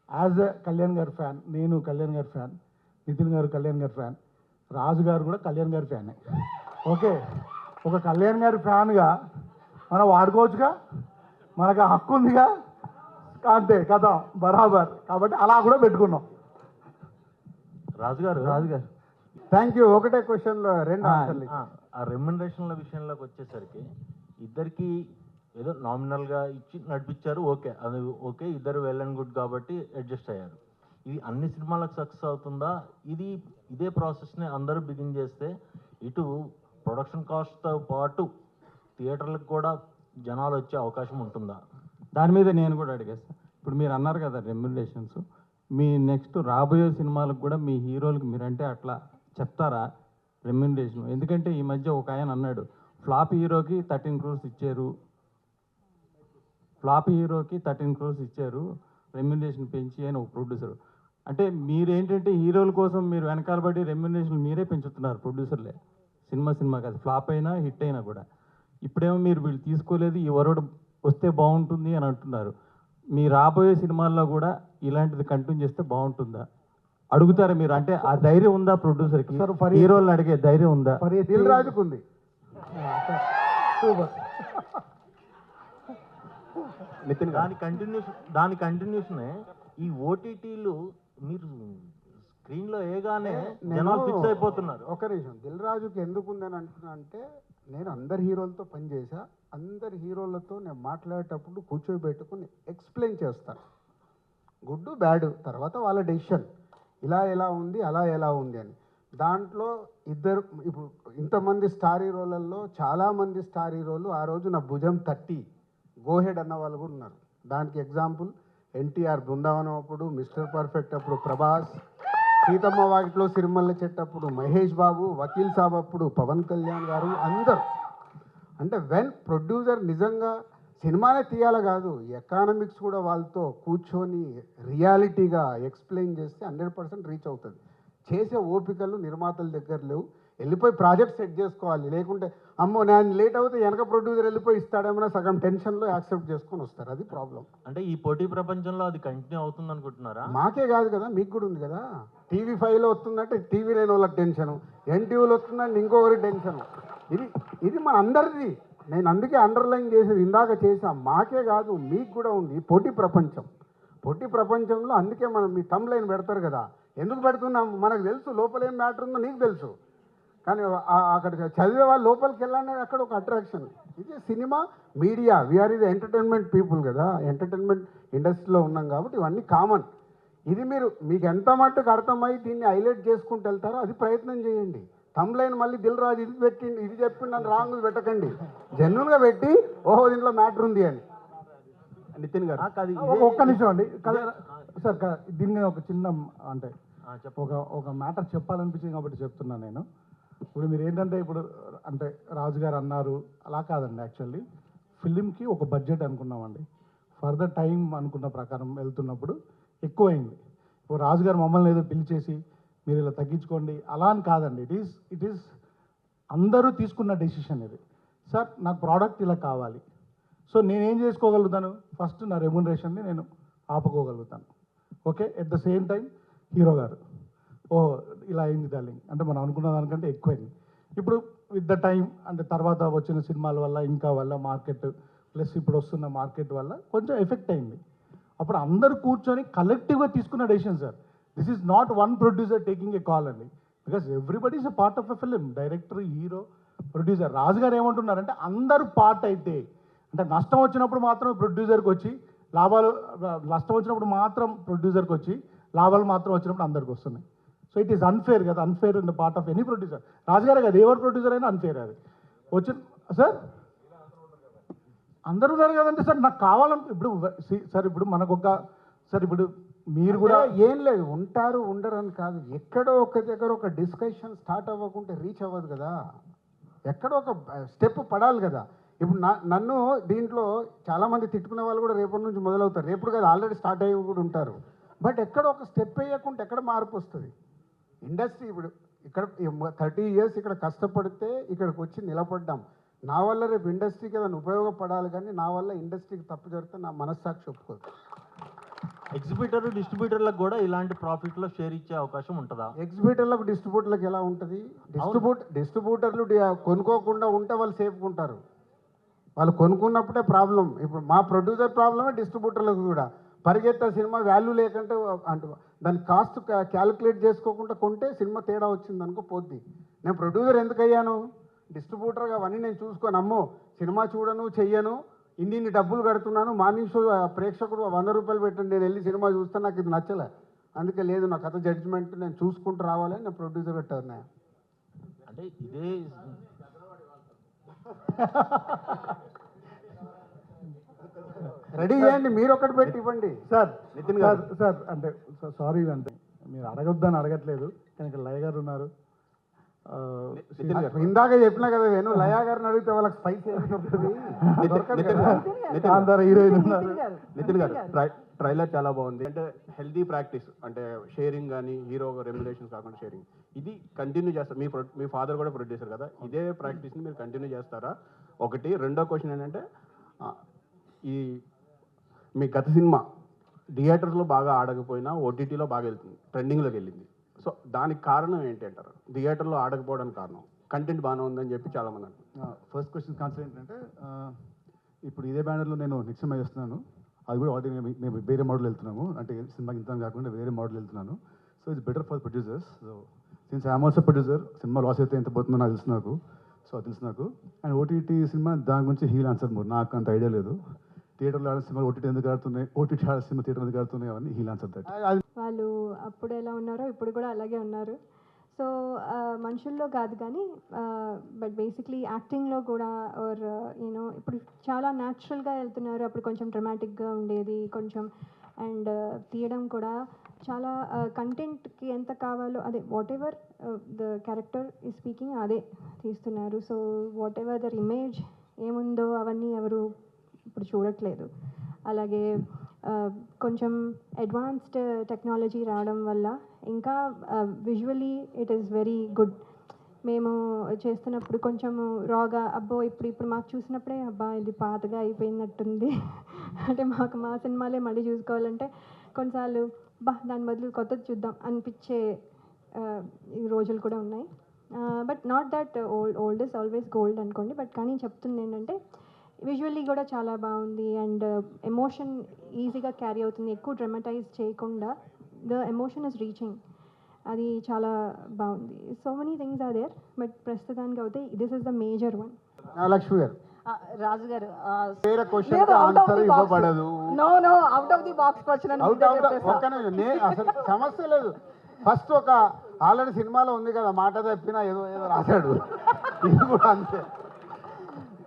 యాజ్ ఎ కళ్యాణ్ గారి ఫ్యాన్, నేను కళ్యాణ్ గారి ఫ్యాన్, నితిన్ గారు కళ్యాణ్ గారి ఫ్యాన్, రాజు గారు కూడా కళ్యాణ్ గారి ఫ్యానే. ఓకే, ఒక కళ్యాణ్ గారి ఫ్యాన్గా మనం వాడుకోవచ్చుగా, మనకు హక్కు ఉందిగా, అంతే కదా బరాబర్. కాబట్టి అలా కూడా పెట్టుకున్నాం. రాజుగారు థ్యాంక్ యూ. ఒకటే క్వశ్చన్లో రెండు ఆన్సర్లు ఇచ్చారు. ఆ రెమ్యునరేషన్ల విషయంలోకి వచ్చేసరికి ఇద్దరికి ఏదో నామినల్గా ఇచ్చి నడిపించారు, ఓకే, అది ఓకే, ఇద్దరు వెల్ అండ్ గుడ్ కాబట్టి అడ్జస్ట్ అయ్యారు. ఇది అన్ని సినిమాలకు సక్సెస్ అవుతుందా? ఇదే ప్రాసెస్ని అందరూ బిగిన్ చేస్తే ఇటు ప్రొడక్షన్ కాస్ట్తో పాటు థియేటర్లకు కూడా జనాలు వచ్చే అవకాశం ఉంటుందా? దాని మీద నేను కూడా అడిగేస్తాను. ఇప్పుడు మీరు అన్నారు కదా రెమ్యునరేషన్స్, మీ నెక్స్ట్ రాబోయే సినిమాలకు కూడా మీ హీరోలకు మీరంటే అట్లా చెప్తారా రెమ్యునరేషన్? ఎందుకంటే ఈ మధ్య ఒక ఆయన అన్నాడు, ఫ్లాప్ హీరోకి 13 crores ఇచ్చారు, రెమ్యునరేషన్ పెంచి అని ఒక ప్రొడ్యూసర్. అంటే మీరేంటంటే హీరోల కోసం మీరు వెనకాల పడి రెమ్యునరేషన్ మీరే పెంచుతున్నారు ప్రొడ్యూసర్లే, సినిమా కాదు, ఫ్లాప్ అయినా హిట్ అయినా కూడా. ఇప్పుడేమో మీరు వీళ్ళు తీసుకోలేదు, ఈ వరడు వస్తే బాగుంటుంది అని అంటున్నారు. మీ రాబోయే సినిమాల్లో కూడా ఇలాంటిది కంటిన్యూ చేస్తే బాగుంటుందా అడుగుతారా మీరు? అంటే ఆ ధైర్యం ఉందా ప్రొడ్యూసర్కి? హీరోలను అడిగే ధైర్యం ఉందా? దిల్ రాజుకు ఉంది. దాని కంటిన్యూషనే ఈ ఓటీటీలు మీరు స్క్రీన్లో వేయగానే జనాలు ఫిక్స్ అయిపోతున్నారు. ఒక నిమిషం, దిల్ రాజుకి ఎందుకు ఉందని అంటున్నా అంటే, నేను అందరి హీరోలతో పనిచేసా, అందరి హీరోలతో నేను మాట్లాడేటప్పుడు కూర్చోబెట్టుకుని ఎక్స్ప్లెయిన్ చేస్తాను, గుడ్ బ్యాడ్, తర్వాత వాళ్ళ డెసిషన్, ఇలా ఎలా ఉంది అలా ఎలా ఉంది అని. దాంట్లో ఇద్దరు ఇప్పుడు ఇంతమంది స్టార్ హీరోలలో చాలామంది స్టార్ హీరోలు ఆ రోజు నా భుజం తట్టి గోహెడ్ అన్న వాళ్ళు కూడా ఉన్నారు. దానికి ఎగ్జాంపుల్ ఎన్టీఆర్ బృందావనం అప్పుడు, మిస్టర్ పర్ఫెక్ట్ అప్పుడు ప్రభాస్, సీతమ్మ వాకిట్లో సిరిమల్ల చెట్టు అప్పుడు మహేష్ బాబు, వకీల్ సాబ్ అప్పుడు పవన్ కళ్యాణ్ గారు, అందరు. అంటే వెన్ ప్రొడ్యూసర్ నిజంగా సినిమానే తీయాలి కాదు, ఎకానమిక్స్ కూడా వాళ్ళతో కూర్చొని రియాలిటీగా ఎక్స్ప్లెయిన్ చేస్తే 100% రీచ్ అవుతుంది. చేసే ఓపికలు నిర్మాతల దగ్గర లేవు. వెళ్ళిపోయి ప్రాజెక్ట్ సెట్ చేసుకోవాలి, లేకుంటే అమ్మో నేను లేట్ అవుతే వెనక ప్రొడ్యూసర్ వెళ్ళిపోయి ఇస్తాడేమో సగం టెన్షన్లో యాక్సెప్ట్ చేసుకొని వస్తారు. అది ప్రాబ్లం. అంటే ఈ పోటీ ప్రపంచంలో అది కంటిన్యూ అవుతుంది అనుకుంటున్నారా? మాకే కాదు కదా, మీకు కూడా ఉంది కదా. TV5లో వస్తుందంటే TV లేని వాళ్ళకి టెన్షను, NTVలో వస్తుందంటే ఇంకొకరి టెన్షను. ఇది మన అందరిది. నేను అందుకే అండర్లైన్ చేసేది ఇందాక చేసాం, మాకే కాదు మీకు కూడా ఉంది పోటీ ప్రపంచం. పోటీ ప్రపంచంలో అందుకే మనం మీ థంబ్ లైన్ పెడతారు కదా, ఎందుకు పెడుతున్నాం? మనకు తెలుసు లోపల ఏం మ్యాటర్ ఉందో, నీకు తెలుసు. కానీ అక్కడికి చదివే వాళ్ళు లోపలికి వెళ్ళాలని అక్కడ ఒక అట్రాక్షన్. ఇది సినిమా మీడియా, వీఆర్ ఇది ఎంటర్టైన్మెంట్ పీపుల్ కదా, ఎంటర్టైన్మెంట్ ఇండస్ట్రీలో ఉన్నాం కాబట్టి ఇవన్నీ కామన్. ఇది మీకు ఎంత మట్టుకు అర్థమై దీన్ని హైలైట్ చేసుకుంటూ వెళ్తారో అది ప్రయత్నం చేయండి. థంబ్ లైన్ మళ్ళీ దిల్ రాజు ఇది పెట్టిండి, ఇది చెప్పిండి అని రాంగ్ పెట్టకండి, జెన్యున్గా పెట్టి ఓహో దీంట్లో మ్యాటర్ ఉంది అని. నితిన్ గారు ఒక్క నిమిషం అండి సార్, దీన్ని ఒక చిన్న అంటే ఒక మ్యాటర్ చెప్పాలనిపించింది కాబట్టి చెప్తున్నాను నేను. ఇప్పుడు మీరు ఏంటంటే ఇప్పుడు అంటే రాజుగారు అన్నారు, అలా కాదండి. యాక్చువల్లీ ఫిలింకి ఒక బడ్జెట్ అనుకున్నామండి, ఫర్దర్ టైం అనుకున్న ప్రకారం వెళ్తున్నప్పుడు ఎక్కువైంది. ఇప్పుడు రాజుగారు మమ్మల్ని ఏదో పిలిచేసి మీరు ఇలా తగ్గించుకోండి అలా అని కాదండి. ఇట్ ఈస్ అందరూ తీసుకున్న డెసిషన్ ఇది. సార్ నాకు ప్రోడక్ట్ ఇలా కావాలి, సో నేనేం చేసుకోగలుగుతాను? ఫస్ట్ నా రెమ్యునరేషన్ని నేను ఆపుకోగలుగుతాను. Okay, at the same time hero గారు ఇలా అయింది డార్లింగ్ అంటే మనం అనుకున్న దానికంటే ఎక్కువైంది. ఇప్పుడు విత్ ద టైం అంటే తర్వాత వచ్చిన సినిమాల వల్ల ఇంకా వల్ల మార్కెట్ ప్లస్ ఇప్పుడు వస్తున్న మార్కెట్ వల్ల కొంచెం ఎఫెక్ట్ అయింది. అప్పుడు అందరూ కూర్చొని కలెక్టివ్గా తీసుకున్న decision sir. This is not one producer taking a call అండి, because everybody is a part of a film, director, hero, producer. రాజుగారు ఏమంటున్నారంటే అందరూ పార్ట్ అయితే, అంటే నష్టం వచ్చినప్పుడు మాత్రం ప్రొడ్యూసర్కి వచ్చి లాభాలు, నష్టం వచ్చినప్పుడు మాత్రం ప్రొడ్యూసర్కి వచ్చి లాభాలు మాత్రం వచ్చినప్పుడు అందరికి వస్తున్నాయి. సో ఇట్ ఈస్ అన్ఫేర్ కదా, unfair in the part of any producer. రాజుగారే కదా, ఎవరు ప్రొడ్యూసర్ అయినా అన్ఫేర్ అది వచ్చి. సార్ అందరూ ఉన్నారు కదండి సార్, నాకు కావాలని ఇప్పుడు సార్ ఇప్పుడు మనకొక సార్ ఇప్పుడు మీరు కూడా ఏం లేదు, ఉంటారు ఉండరు అని కాదు, ఎక్కడో ఒక దగ్గర ఒక డిస్కషన్ స్టార్ట్ అవ్వకుంటే రీచ్ అవ్వదు కదా, ఎక్కడో ఒక స్టెప్ పడాలి కదా. ఇప్పుడు నన్ను దీంట్లో చాలామంది తిట్టుకునే వాళ్ళు కూడా రేపటి నుంచి మొదలవుతారు, రేపు కదా ఆల్రెడీ స్టార్ట్ అయ్యి కూడా ఉంటారు. బట్ ఎక్కడ ఒక స్టెప్ వేయకుంటే ఎక్కడ మార్పు వస్తుంది? ఇండస్ట్రీ ఇప్పుడు ఇక్కడ 30 years ఇక్కడ కష్టపడితే ఇక్కడికి వచ్చి నిలబడ్డాం. నా వల్ల రేపు ఇండస్ట్రీకి ఏదైనా ఉపయోగపడాలి, కానీ నా వల్ల ఇండస్ట్రీకి తప్పు జరిగితే నా మనస్సాక్షి ఒప్పుకోదు. ఎగ్జిబిటర్ డిస్ట్రిబ్యూటర్లకు కూడా ఇలాంటి ప్రాఫిట్లో షేర్ ఇచ్చే అవకాశం ఉంటుందా? ఎగ్జిబిటర్లకు డిస్ట్రిబ్యూటర్లకు ఎలా ఉంటుంది? డిస్ట్రిబ్యూటర్లు కొనుక్కోకుండా ఉంటే వాళ్ళు సేఫ్గా ఉంటారు, వాళ్ళు కొనుక్కున్నప్పుడే ప్రాబ్లం. ఇప్పుడు మా ప్రొడ్యూసర్ ప్రాబ్లమే డిస్ట్రిబ్యూటర్లకు కూడా. పరిగెత్తే సినిమా వాల్యూ లేకుంటే అంటే దాని కాస్ట్ క్యాలిక్యులేట్ చేసుకోకుండా కొంటే సినిమా తేడా వచ్చింది అనుకో పోద్ది. నేను ప్రొడ్యూసర్ ఎందుకు అయ్యాను, డిస్ట్రిబ్యూటర్గా అవన్నీ నేను చూసుకొని అమ్మో సినిమా చూడను చెయ్యను, ఇన్ని డబ్బులు కడుతున్నాను, మార్నింగ్ షో ప్రేక్షకుడు 100 రూపాయలు పెట్టండి, నేను వెళ్ళి సినిమా చూస్తాను, నాకు ఇది నచ్చలే, అందుకే లేదు నా కథ జడ్జిమెంట్ నేను చూసుకుంటూ రావాలని నేను ప్రొడ్యూసర్గా టర్న్ అయ్యాను. అంటే ఇదే రెడీ చేయండి, మీరు ఒకటి పెట్టి ఇవ్వండి. సార్ నితిన్ గారు సార్ అంటే సారీ అంటే మీరు అడగొద్దని అడగట్లేదు, కానీ ఇక్కడ లయ గారు ఉన్నారు. ఇందాక చెప్పినా కదా నేను లయా గారిని అడిగితే వాళ్ళకి స్పైస్ దొరుకుతుంది. హీరోయిన్ ఉన్నారు. నితిన్ గారు ట్రైలర్ చాలా బాగుంది. అంటే హెల్దీ ప్రాక్టీస్, అంటే షేరింగ్ కానీ హీరో రెమ్యులేషన్స్ కాకుండా షేరింగ్, ఇది కంటిన్యూ చేస్తారు. మీ ఫాదర్ కూడా ప్రొడ్యూసర్ కదా, ఇదే ప్రాక్టీస్ని మీరు కంటిన్యూ చేస్తారా ఒకటి. రెండో క్వశ్చన్ ఏంటంటే ఈ మీ గత సినిమా థియేటర్స్లో బాగా ఆడకపోయినా ఓటీటీలో బాగా వెళ్తుంది, ట్రెండింగ్లోకి వెళ్ళింది. సో దానికి కారణం ఏంటి అంటారు? థియేటర్లో ఆడకపోవడానికి కారణం కంటెంట్ బాగానే ఉందని చెప్పి చాలామంది అంటారు. ఫస్ట్ క్వశ్చన్ కాన్సర్ ఏంటంటే ఇప్పుడు ఇదే బ్యానర్లో నేను నెక్స్ట్ సినిమా చేస్తున్నాను, అది కూడా ఆల్రెడీ మేము వేరే మోడల్ వెళ్తున్నాము, అంటే సినిమాకి ఇంత కాకుండా వేరే మోడల్ వెళ్తున్నాను. So it's better for producers. So since I'm also producer, cinema loss అయితే ఎంత పోతుందో నాకు తెలుసు నాకు. సో అది తెలుసు నాకు. అండ్ ఓటీటీ సినిమా దాని గురించి హీల్ ఆన్సర్ మోర్, నాకు అంత ఐడియా లేదు. థియేటర్లో ఆడే సినిమా ఓటీటీ ఎందుకు ఆడుతున్నాయి, ఓటీటీ ఆడే సినిమా థియేటర్ ఎందుకు ఆడుతున్నాయి, అవన్నీ హీల్ ఆన్సర్ దట్. వాళ్ళు అప్పుడు ఎలా ఉన్నారో ఇప్పుడు కూడా అలాగే ఉన్నారు. సో మనుషుల్లో కాదు కానీ బట్ బేసిక్లీ యాక్టింగ్లో కూడా ఆర్ యూనో ఇప్పుడు చాలా న్యాచురల్గా వెళ్తున్నారు. అప్పుడు కొంచెం డ్రమాటిక్గా ఉండేది కొంచెం, అండ్ తీయడం కూడా చాలా కంటెంట్కి ఎంత కావాలో అదే వాట్ ఎవర్ ద క్యారెక్టర్ ఈ స్పీకింగ్ అదే తీస్తున్నారు. So whatever their image ఏముందో అవన్నీ ఎవరు ఇప్పుడు చూడట్లేదు. అలాగే కొంచెం అడ్వాన్స్డ్ టెక్నాలజీ రావడం వల్ల ఇంకా visually it is very good. మేము చేస్తున్నప్పుడు కొంచెము రాగా అబ్బో ఇప్పుడు మాకు చూసినప్పుడే అబ్బా ఇది పాతగా అయిపోయినట్టుంది అంటే మాకు మా సినిమాలే మళ్ళీ చూసుకోవాలంటే కొన్నిసార్లు దాని బదులు కొత్తది చూద్దాం అనిపించే ఈ రోజులు కూడా ఉన్నాయి. But not that old is always gold అనుకోండి. బట్ కానీ చెప్తుంది ఏంటంటే విజువల్లీ కూడా చాలా బాగుంది అండ్ ఎమోషన్ ఈజీగా క్యారీ అవుతుంది, ఎక్కువ డ్రమటైజ్ చేయకుండా ద ఎమోషన్ ఇస్ రీచింగ్, అది చాలా బాగుంది. So many things are there but ప్రస్తుతానికి అయితే this is the major one. Lakshmi గారు రాజు గారు వేరే క్వశ్చన్ ఆన్సర్ ఇవ్వబడదు. No out of the box question అసలు సమస్య లేదు. ఫస్ట్ ఒక ఆల్రెడీ సినిమాలో ఉంది కదా మాట తప్పినా ఏదో రాశాడు, ఇది కూడా అంతే.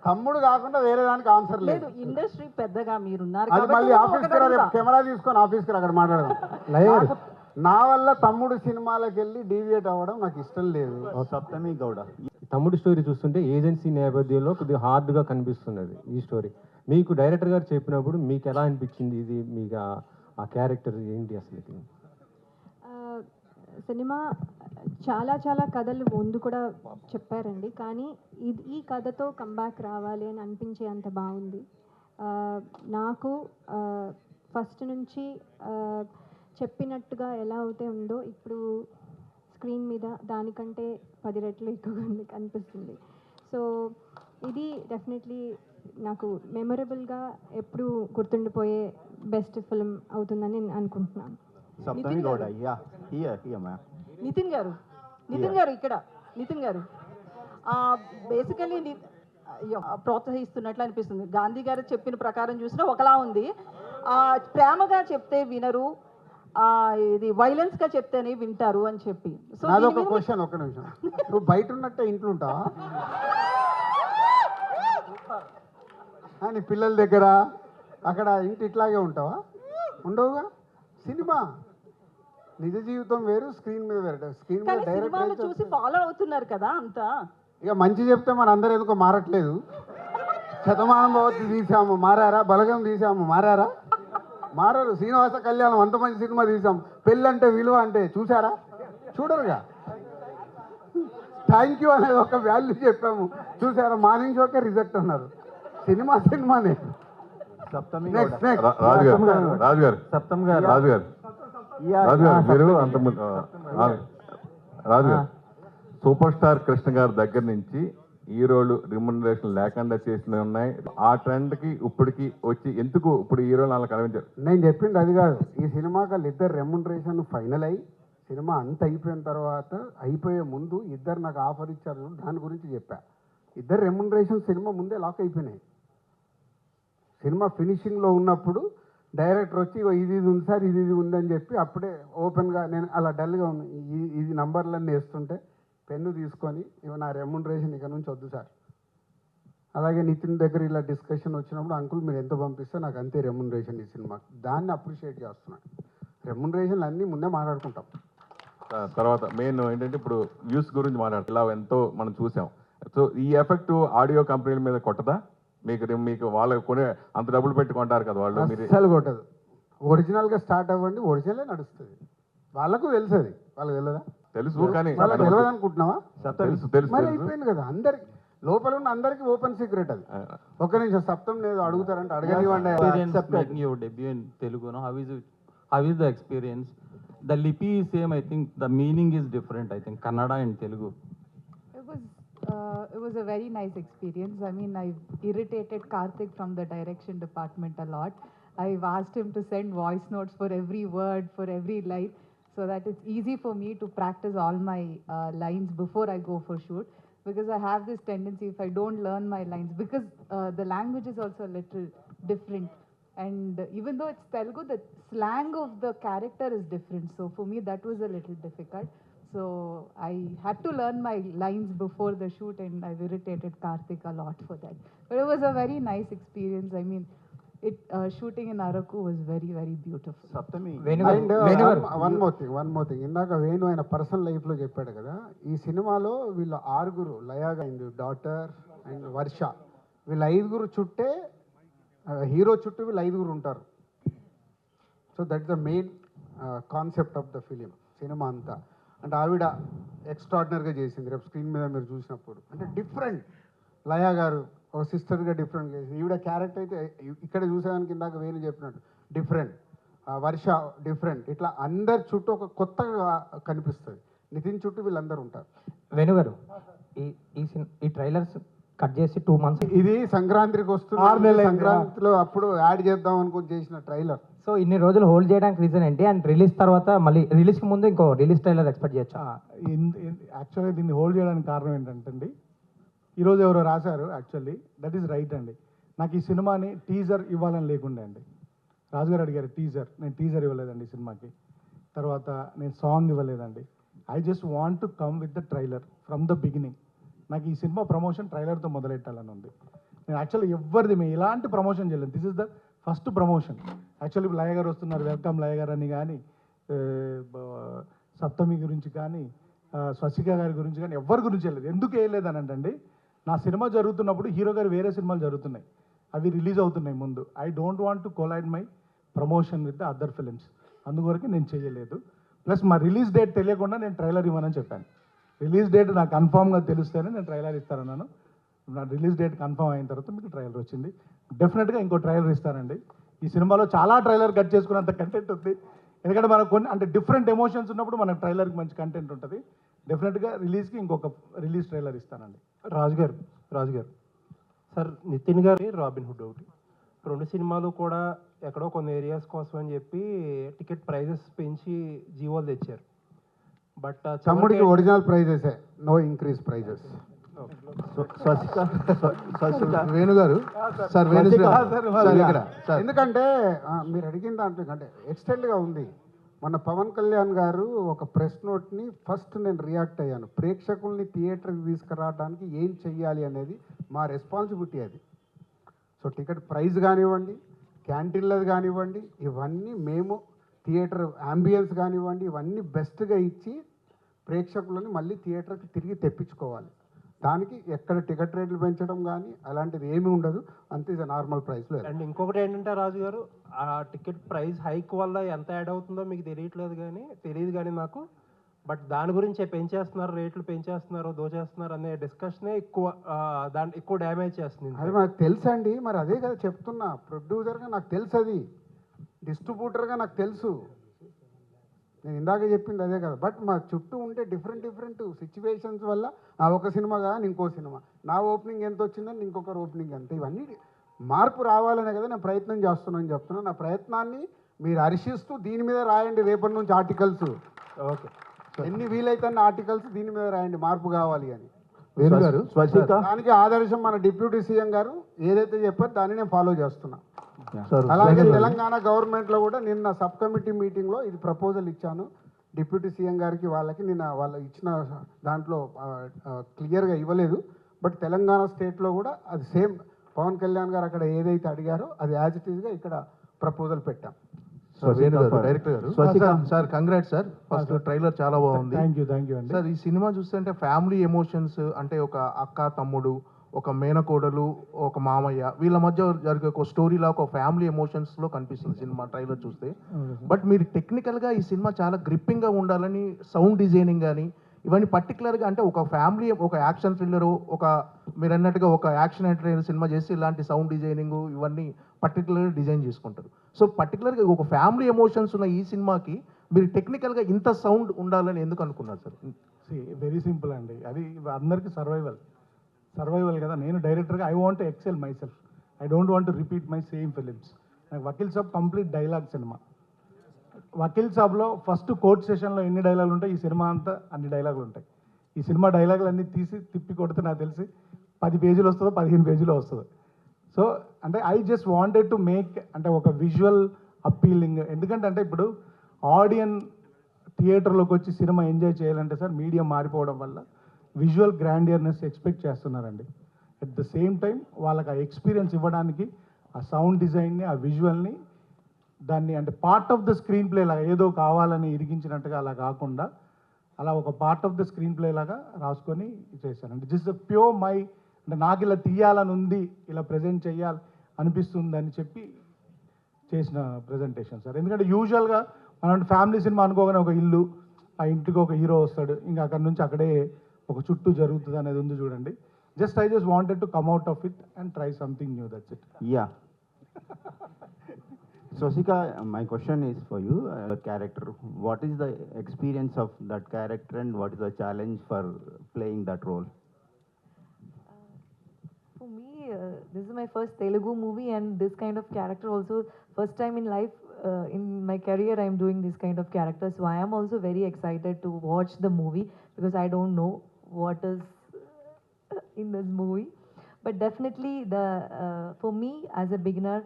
తమ్ముడు కాకుండా వేరే దానికి ఆన్సర్ లేదు. ఇండస్ట్రీ పెద్దగా మీరున్నారు, అది మళ్ళీ ఆఫీస్కి రా, రేపు కెమెరా తీసుకొని ఆఫీస్కి రా, అక్కడ మాట్లాడదాం. నా వల్ల తమ్ముడు సినిమాలకు వెళ్ళి డీవియేట్ అవ్వడం నాకు ఇష్టం లేదు. సప్తమి గౌడ తమ్ముడు స్టోరీ చూస్తుంటే ఏజెన్సీ నేపథ్యంలో కొద్దిగా హార్డ్గా కనిపిస్తున్నది ఈ స్టోరీ. మీకు డైరెక్టర్ గారు చెప్పినప్పుడు మీకు ఎలా అనిపించింది, ఇది మీకు ఆ క్యారెక్టర్ ఏంటి అసలు? సినిమా చాలా చాలా కథలు ముందు కూడా చెప్పారండి, కానీ ఈ కథతో కంబ్యాక్ రావాలి అని అనిపించే అంత బాగుంది. నాకు ఫస్ట్ నుంచి చెప్పినట్టుగా ఎలా అయితే ఉందో ఇప్పుడు స్క్రీన్ మీద దానికంటే 10 రెట్లు ఎక్కువగా అనిపిస్తుంది. సో ఇది డెఫినెట్లీ నాకు మెమొరబుల్గా ఎప్పుడు గుర్తుండిపోయే బెస్ట్ ఫిల్మ్ అవుతుందని నేను అనుకుంటున్నాను. సప్తమి గౌడ నితిన్ గారు ఇక్కడ నితిన్ గారు బేసికలీ ప్రోత్సహిస్తున్నట్లు అనిపిస్తుంది. గాంధీ గారు చెప్పిన ప్రకారం చూసినా ఒకలా ఉంది. ప్రేమగా చెప్తే వినరు, ఇది వైలెన్స్ గా చెప్తేనే వింటారు అని చెప్పి. సో నాదొక క్వశ్చన్, ఒక్క నిమిషం. నువ్వు బయట ఉన్నట్టే ఇంట్లో ఉంటావా? నీ పిల్లల దగ్గర అక్కడ ఇంటి ఇట్లాగే ఉంటావా? ఉండవుగా. సినిమా నిజ జీవితం వేరు, స్క్రీన్ మీద వేరు. స్క్రీన్ మీద డైరెక్ట్ చూసి ఫాలో అవుతున్నారు కదా అంతా. ఇక మంచి చెప్తే మన అందరూ ఎందుకో మారట్లేదు. శతమానం భవతి తీసాము మారారా, బలగం తీసాము మారారా? మారారు. శ్రీనివాస కళ్యాణం అంత మంచి సినిమా తీసాం, పెళ్ళి అంటే విలువ అంటే చూసారా? చూడరుగా. థ్యాంక్ యూ అనేది ఒక వాల్యూ చెప్పాము, చూసారా? మార్నింగ్ షోకే రిజెక్ట్ అన్నారు. సినిమానే. సప్తమి రాజు గారు మీరు అంత రాజు గారు సూపర్ స్టార్ కృష్ణ గారి దగ్గర నుంచి హీరోలు రిమ్యునరేషన్ లేకుండా చేసినవి ఉన్నాయి. ఆ ట్రెండ్కి ఇప్పటికి వచ్చి ఎందుకు ఇప్పుడు హీరోలు అలా కనిపించారు? నేను చెప్పింది అది కాదు. ఈ సినిమాకి వాళ్ళిద్దరు రెమ్యునరేషన్ ఫైనల్ అయ్యి సినిమా అంత అయిపోయిన తర్వాత అయిపోయే ముందు ఇద్దరు నాకు ఆఫర్ ఇచ్చారు, దాని గురించి చెప్పా. ఇద్దరు రెమ్యునరేషన్ సినిమా ముందే లాక్ అయిపోయినాయి. సినిమా ఫినిషింగ్లో ఉన్నప్పుడు డైరెక్టర్ వచ్చి "ఇగో ఇది ఉంది సార్, ఇది ఉందని చెప్పి అప్పుడే ఓపెన్గా నేను అలా డల్గా ఉంది ఇది నంబర్లన్నీ వేస్తుంటే పెన్ను తీసుకొని ఇవి నా రెమ్యునరేషన్ ఇక నుంచి వద్దు సార్. అలాగే నితిన్ దగ్గర ఇలా డిస్కషన్ వచ్చినప్పుడు అంకుల్ మీరు ఎంత పంపిస్తే నాకు అంతే రెమ్యునరేషన్ ఈ సినిమాకి, దాన్ని అప్రిషియేట్ చేస్తున్నాను. రెమ్యునరేషన్లు అన్నీ ముందే మాట్లాడుకుంటాం. తర్వాత మెయిన్ ఏంటంటే ఇప్పుడు వ్యూస్ గురించి మాట్లాడుతూ ఇలా ఎంతో మనం చూసాం. సో ఈ ఎఫెక్ట్ ఆడియో కంపెనీల మీద కొట్టదా? మీకు వాళ్ళు కొనే అంత డబ్బులు పెట్టి కొంటారు కదా వాళ్ళు. మీరు అస్సలు కొట్టదు. ఒరిజినల్గా స్టార్ట్ అవ్వండి, ఒరిజినలే నడుస్తుంది. వాళ్ళకు తెలుసు, అది వాళ్ళకి తెలియదా? తెలుసు కానీ వాళ్ళకి తెలియదు అనుకుంటున్నావా? తెలుసు తెలుసు మరి అయిపోయింది కదా, అందరికి లోపల ఉన్న అందరికి ఓపెన్ సీక్రెట్ అది. ఒక నిమిషం సప్తం లేదు అడుగుతారంటే అడగనివ్వండి. Making your debut in Telugu, no? How is the experience? The lipi is same, I think the meaning is different, I think Kannada and Telugu. It was a very nice experience. I mean, I irritated Karthik from the direction department a lot. I've asked him to send voice notes for every word, for every line, so that it's easy for me to practice all my lines before I go for shoot. Because I have this tendency, if I don't learn my lines, because the language is also a little different. And even though it's Telugu, the slang of the character is different. So for me, that was a little difficult. So I had to learn my lines before the shoot, and I've irritated Karthik a lot for that. But it was a very nice experience. I mean, shooting in Araku was very, very beautiful. One more thing ఇందాక వేణు ఆయన personal లైఫ్లో చెప్పాడు కదా, ఈ సినిమాలో వీళ్ళ 6 లయాగా అయింది, daughter and వర్ష, వీళ్ళ 5 చుట్టే హీరో చుట్టూ వీళ్ళు 5 ఉంటారు. So that the main concept of the film. Cinema అంతా అంటే ఆవిడ ఎక్స్ట్రాడినరీగా చేసింది. రేపు స్క్రీన్ మీద మీరు చూసినప్పుడు అంటే డిఫరెంట్. లయా గారు ఒక సిస్టర్గా డిఫరెంట్గా చేసింది. ఈవిడ క్యారెక్టర్ అయితే ఇక్కడ చూసేదానికి ఇందాక వేణు చెప్పినట్టు డిఫరెంట్, వర్ష డిఫరెంట్, ఇట్లా అందరి చుట్టూ ఒక కొత్తగా కనిపిస్తుంది. నితిన్ చుట్టూ వీళ్ళందరూ ఉంటారు. వేణుగారు, ఈ ట్రైలర్స్ కట్ చేసి 2 months, ఇది సంక్రాంతికి వస్తుంది, సంక్రాంతిలో అప్పుడు యాడ్ చేద్దాం అనుకుని చేసిన ట్రైలర్. సో ఇన్ని రోజులు హోల్డ్ చేయడానికి రీజన్ ఏంటి? అండ్ రిలీజ్ తర్వాత మళ్ళీ రిలీజ్కి ముందు ఇంకో రిలీజ్ ట్రైలర్ ఎక్స్పెక్ట్ చేయొచ్చు? యాక్చువల్గా దీన్ని హోల్డ్ చేయడానికి కారణం ఏంటంటే అండి, ఈరోజు ఎవరో రాశారు, యాక్చువల్లీ దట్ ఈస్ రైట్ అండి. నాకు ఈ సినిమాని టీజర్ ఇవ్వాలని లేకుండే అండి. రాజుగారు అడిగారు టీజర్, నేను టీజర్ ఇవ్వలేదండి ఈ సినిమాకి. తర్వాత నేను సాంగ్ ఇవ్వలేదండి. I just want to come with the trailer from the beginning. నాకు ఈ సినిమా ప్రమోషన్ ట్రైలర్తో మొదలెట్టాలని ఉంది. నేను యాక్చువల్లీ ఎవరిది మేము ఎలాంటి ప్రమోషన్ చేయలేదు. This is the first promotion. Actually Laya గారు వస్తున్నారు, వెల్కమ్ లయ గారు అని కానీ, సప్తమి గురించి కానీ, స్వసిక గారి గురించి కానీ ఎవరి గురించి వెళ్ళలేదు. ఎందుకు వేయలేదు అని అంటే, నా సినిమా జరుగుతున్నప్పుడు హీరో గారు వేరే సినిమాలు జరుగుతున్నాయి, అవి రిలీజ్ అవుతున్నాయి ముందు. I don't want to collide my promotion with the other films. అందువరకు నేను చేయలేదు. ప్లస్ మా రిలీజ్ డేట్ తెలియకుండా నేను ట్రైలర్ ఇవ్వనని చెప్పాను. రిలీజ్ డేట్ నాకు కన్ఫామ్గా తెలిస్తేనే నేను ట్రైలర్ ఇస్తానన్నాను. నా రిలీజ్ డేట్ కన్ఫామ్ అయిన తర్వాత మీకు ట్రైలర్ వచ్చింది. డెఫినెట్గా ఇంకో ట్రైలర్ ఇస్తానండి. ఈ సినిమాలో చాలా ట్రైలర్ కట్ చేసుకున్నంత కంటెంట్ ఉంది. ఎందుకంటే మనకు కొన్ని అంటే డిఫరెంట్ ఎమోషన్స్ ఉన్నప్పుడు మనకు ట్రైలర్కి మంచి కంటెంట్ ఉంటుంది. డెఫినెట్గా రిలీజ్కి ఇంకొక రిలీజ్ ట్రైలర్ ఇస్తానండి. రాజుగారు సార్, నితిన్ గారి రాబిన్ హుడ్ ఒకటి, 2 సినిమాలు కూడా ఎక్కడో కొన్ని ఏరియాస్ కోసం అని చెప్పి టికెట్ ప్రైజెస్ పెంచి జీవోలు తెచ్చారు. బట్ తమ్ముడికి original prices, no increase prices. వేణుగారు సార్, ఎందుకంటే మీరు అడిగిన దాంట్లో అంటే ఎక్స్టెండ్గా ఉంది. మన పవన్ కళ్యాణ్ గారు ఒక ప్రెస్ నోట్ని ఫస్ట్ నేను రియాక్ట్ అయ్యాను. ప్రేక్షకుల్ని థియేటర్కి తీసుకురావడానికి ఏం చెయ్యాలి అనేది మా రెస్పాన్సిబిలిటీ అది. సో టికెట్ ప్రైస్ కానివ్వండి, క్యాంటీన్లది కానివ్వండి, ఇవన్నీ మేము థియేటర్ అంబియన్స్ కానివ్వండి, ఇవన్నీ బెస్ట్గా ఇచ్చి ప్రేక్షకులని మళ్ళీ థియేటర్కి తిరిగి తెప్పించుకోవాలి. దానికి ఎక్కడ టికెట్ రేట్లు పెంచడం కానీ అలాంటిది ఏమీ ఉండదు. అంతే నార్మల్ ప్రైస్లో. అండ్ ఇంకొకటి ఏంటంటే రాజుగారు, ఆ టికెట్ ప్రైస్ హైక్ వల్ల ఎంత యాడ్ అవుతుందో మీకు తెలియదు కానీ నాకు, బట్ దాని గురించి పెంచేస్తున్నారు, రేట్లు పెంచేస్తున్నారు, దోచేస్తున్నారు అనే డిస్కషనే ఎక్కువ డ్యామేజ్ చేస్తుంది. అది నాకు తెలుసండి, మరి అదే కదా చెప్తున్నా. ప్రొడ్యూసర్గా నాకు తెలుసు, అది డిస్ట్రిబ్యూటర్గా నాకు తెలుసు. నేను ఇందాక చెప్పింది అదే కదా. బట్ మా చుట్టూ ఉంటే డిఫరెంట్ సిచ్యువేషన్స్ వల్ల ఆ ఒక సినిమా కానీ ఇంకో సినిమా, నా ఓపెనింగ్ ఎంత వచ్చిందని ఇంకొకరు ఓపెనింగ్ ఎంత, ఇవన్నీ మార్పు రావాలనే కదా నేను ప్రయత్నం చేస్తున్నాను చెప్తున్నాను. నా ప్రయత్నాన్ని మీరు హర్షిస్తూ దీని మీద రాయండి రేపటి నుంచి ఆర్టికల్స్. ఓకే, ఎన్ని వీలైతే అన్ని ఆర్టికల్స్ దీని మీద రాయండి, మార్పు కావాలి అని. దానికి ఆదర్శం మన డిప్యూటీ సీఎం గారు ఏదైతే చెప్పారో దాన్ని నేను ఫాలో చేస్తున్నా. అలాగే తెలంగాణ గవర్నమెంట్లో కూడా నిన్న సబ్ కమిటీ మీటింగ్లో ఇది ప్రపోజల్ ఇచ్చాను డిప్యూటీ సీఎం గారికి. వాళ్ళకి నిన్న వాళ్ళు ఇచ్చిన దాంట్లో క్లియర్గా ఇవ్వలేదు. బట్ తెలంగాణ స్టేట్లో కూడా అది సేమ్ పవన్ కళ్యాణ్ గారు అక్కడ ఏదైతే అడిగారో అది యాజ్ ఇట్ ఈస్గా ఇక్కడ ప్రపోజల్ పెట్టాం. డైరెక్టర్ గారు sir, congrats sir. First trailer చాలా బాగుంది. థ్యాంక్ యూ అండి సార్, ఈ సినిమా చూస్తుంటే ఫ్యామిలీ ఎమోషన్స్ అంటే ఒక అక్క తమ్ముడు, ఒక మేనకోడలు, ఒక మామయ్య, వీళ్ళ మధ్య జరిగే ఒక స్టోరీలా ఒక ఫ్యామిలీ ఎమోషన్స్లో కనిపిస్తుంది సినిమా ట్రైలర్ చూస్తే. బట్ మీరు టెక్నికల్గా ఈ సినిమా చాలా గ్రిప్పింగ్గా ఉండాలని సౌండ్ డిజైనింగ్ కానీ ఇవన్నీ పర్టికులర్గా అంటే ఒక ఫ్యామిలీ, ఒక యాక్షన్ థ్రిల్లరు, ఒక మీరు అన్నట్టుగా ఒక యాక్షన్ ఎంటర్టైనర్ సినిమా చేసి ఇలాంటి సౌండ్ డిజైనింగ్ ఇవన్నీ పర్టికులర్గా డిజైన్ చేసుకుంటారు. సో పర్టికులర్గా ఒక ఫ్యామిలీ ఎమోషన్స్ ఉన్న ఈ సినిమాకి మీరు టెక్నికల్గా ఇంత సౌండ్ ఉండాలని ఎందుకు అనుకున్నారు సార్? వెరీ సింపుల్ అండి, అది అందరికీ సర్వైవల్ కదా. నేను డైరెక్టర్గా I want to excel myself, I don't want to repeat my same films. నాకు వకీల్ సాబ్ కంప్లీట్ డైలాగ్ సినిమా. వకీల్ సాబ్లో ఫస్ట్ కోర్ట్ సెషన్లో ఎన్ని డైలాగులు ఉంటాయి, ఈ సినిమా అంతా అన్ని డైలాగులు ఉంటాయి. ఈ సినిమా డైలాగులు అన్నీ తీసి తిప్పి కొడితే నాకు తెలిసి 10 పేజీలు వస్తుందో 15 పేజీలో వస్తుంది. సో అంటే I just wanted to make అంటే ఒక విజువల్ అప్పీలింగ్. ఎందుకంటే అంటే ఇప్పుడు ఆడియన్ థియేటర్లోకి వచ్చి సినిమా ఎంజాయ్ చేయాలంటే సార్ మీడియం మారిపోవడం వల్ల విజువల్ గ్రాండియర్నెస్ ఎక్స్పెక్ట్ చేస్తున్నారండి. అట్ ద సేమ్ టైం వాళ్ళకి ఆ ఎక్స్పీరియన్స్ ఇవ్వడానికి ఆ సౌండ్ డిజైన్ని, ఆ విజువల్ని, దాన్ని అంటే part of the screen play లాగా ఏదో కావాలని ఇరిగించినట్టుగా అలా కాకుండా అలా ఒక part of the screen play లాగా రాసుకొని చేశానండి. జస్ట్ ప్యూర్ మై అంటే నాకు ఇలా తీయాలని ఉంది, ఇలా ప్రజెంట్ చేయాలి అనిపిస్తుంది అని చెప్పి చేసిన ప్రజెంటేషన్ సార్. ఎందుకంటే యూజువల్గా మనం ఫ్యామిలీ సినిమా అనుకోగానే ఒక ఇల్లు, ఆ ఇంటికి ఒక హీరో వస్తాడు, ఇంకా అక్కడ నుంచి అక్కడే ఒక చుట్టూ జరుగుతుంది అనేది ఉంది చూడండి. Just I just wanted to come out of it and try something new, that's it. Yeah, Swastika, my question is for you. Character, what is the experience of that character and what is the challenge for playing that role? For me, this is my first Telugu movie and this kind of character also first time in life, in my career I am doing this kind of character. So I am also very excited to watch the movie because I don't know what is in this movie. But definitely for me as a beginner,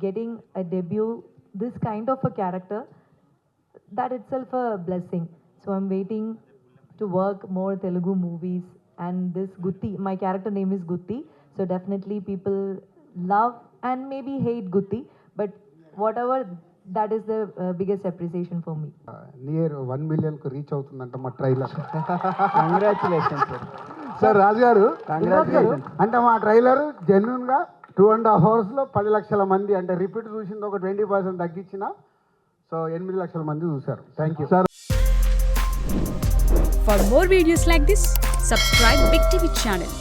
getting a debut this kind of a character, that itself a blessing. So I'm waiting to work more Telugu movies, and this Gutti, my character name is Gutti, so definitely people love and maybe hate Gutti, but whatever, that is the biggest appreciation for me. Near 1 million కు reach అవుతుందంట మా trailer. Congratulations sir. Sir రాజు గారు, congratulations. అంటే మా trailer జెన్యున్గా 2.5 hours 10 లక్షల మంది, అంటే రిపీట్ చూసింది ఒక 20% తగ్గించిన, సో 8 లక్షల మంది చూశారు. Thank you sir. For more videos like this, subscribe Big TV channel.